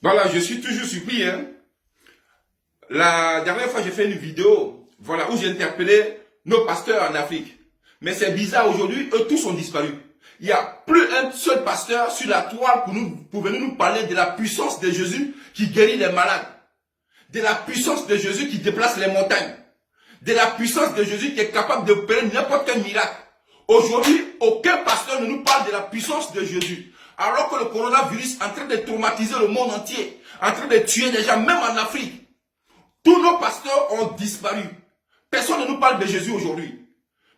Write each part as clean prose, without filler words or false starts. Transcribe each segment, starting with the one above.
Voilà, je suis toujours surpris. Hein. La dernière fois, j'ai fait une vidéo voilà, où j'ai interpellé nos pasteurs en Afrique. Mais c'est bizarre, aujourd'hui, eux tous ont disparu. Il n'y a plus un seul pasteur sur la toile pour venir nous parler de la puissance de Jésus qui guérit les malades. De la puissance de Jésus qui déplace les montagnes. De la puissance de Jésus qui est capable de opérer n'importe quel miracle. Aujourd'hui, aucun pasteur ne nous parle de la puissance de Jésus. Alors que le coronavirus est en train de traumatiser le monde entier, en train de tuer des gens, même en Afrique. Tous nos pasteurs ont disparu. Personne ne nous parle de Jésus aujourd'hui.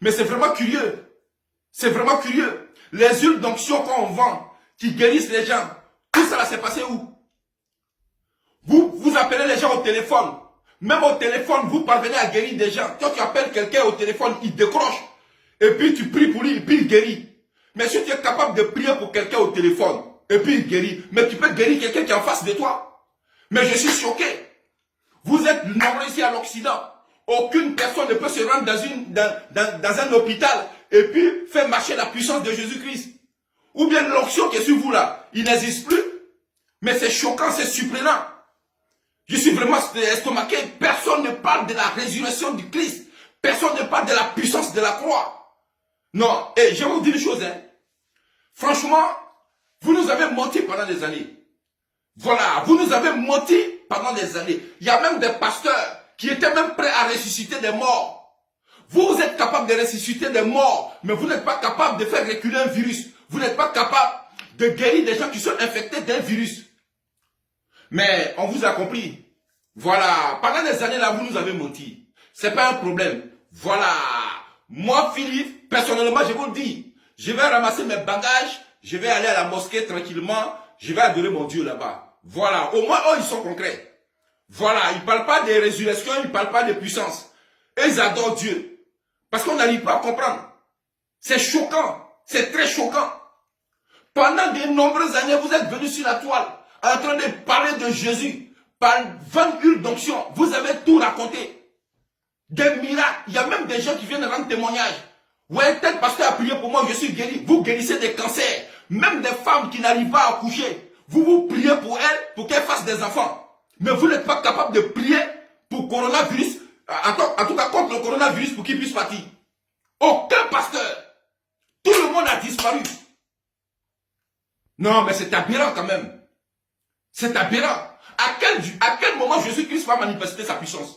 Mais c'est vraiment curieux. C'est vraiment curieux. Les huiles d'onction qu'on vend, qui guérissent les gens, tout ça s'est passé où? Vous appelez les gens au téléphone. Même au téléphone, vous parvenez à guérir des gens. Quand tu appelles quelqu'un au téléphone, il décroche. Et puis tu pries pour lui, et puis il guérit. Mais si tu es capable de prier pour quelqu'un au téléphone, et puis il guérit, mais tu peux guérir quelqu'un qui est en face de toi. Mais je suis choqué. Vous êtes nombreux ici à l'Occident. Aucune personne ne peut se rendre dans un hôpital et puis faire marcher la puissance de Jésus-Christ. Ou bien l'onction qui est sur vous là, il n'existe plus. Mais c'est choquant, c'est surprenant. Je suis vraiment estomaqué. Personne ne parle de la résurrection du Christ. Personne ne parle de la puissance de la croix. Non, et je vais vous dire une chose. Hein. Franchement, vous nous avez menti pendant des années. Voilà, vous nous avez menti pendant des années. Il y a même des pasteurs qui étaient même prêts à ressusciter des morts. Vous êtes capable de ressusciter des morts, mais vous n'êtes pas capable de faire reculer un virus. Vous n'êtes pas capable de guérir des gens qui sont infectés d'un virus. Mais on vous a compris. Voilà, pendant des années là, vous nous avez menti. C'est pas un problème. Voilà. Moi, Philippe, personnellement, je vous le dis, je vais ramasser mes bagages, je vais aller à la mosquée tranquillement, je vais adorer mon Dieu là-bas. Voilà, au moins, eux, ils sont concrets. Voilà, ils ne parlent pas de résurrection, ils ne parlent pas de puissance. Et ils adorent Dieu. Parce qu'on n'arrive pas à comprendre. C'est choquant, c'est très choquant. Pendant de nombreuses années, vous êtes venus sur la toile, en train de parler de Jésus, par 20 huiles d'onction. Vous avez tout raconté. Des miracles. Il y a même des gens qui viennent rendre témoignage. Ouais, tel pasteur a prié pour moi, je suis guéri. Vous guérissez des cancers. Même des femmes qui n'arrivent pas à accoucher. Vous priez pour elles, pour qu'elles fassent des enfants. Mais vous n'êtes pas capable de prier pour coronavirus, en tout cas contre le coronavirus pour qu'il puisse partir. Aucun pasteur. Tout le monde a disparu. Non, mais c'est aberrant quand même. C'est aberrant. À quel moment Jésus-Christ va manifester sa puissance?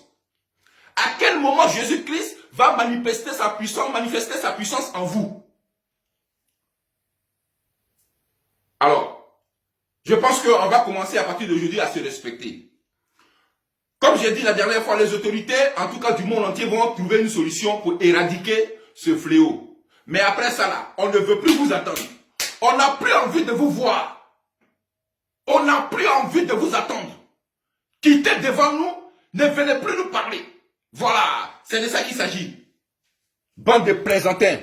À quel moment Jésus-Christ va manifester sa puissance en vous? Alors, je pense qu'on va commencer à partir d'aujourd'hui à se respecter. Comme j'ai dit la dernière fois, les autorités, en tout cas du monde entier, vont trouver une solution pour éradiquer ce fléau. Mais après ça là, on ne veut plus vous attendre. On n'a plus envie de vous voir. On n'a plus envie de vous attendre. Quittez devant nous, ne venez plus nous parler. Voilà, c'est de ça qu'il s'agit. Bande de plaisantins.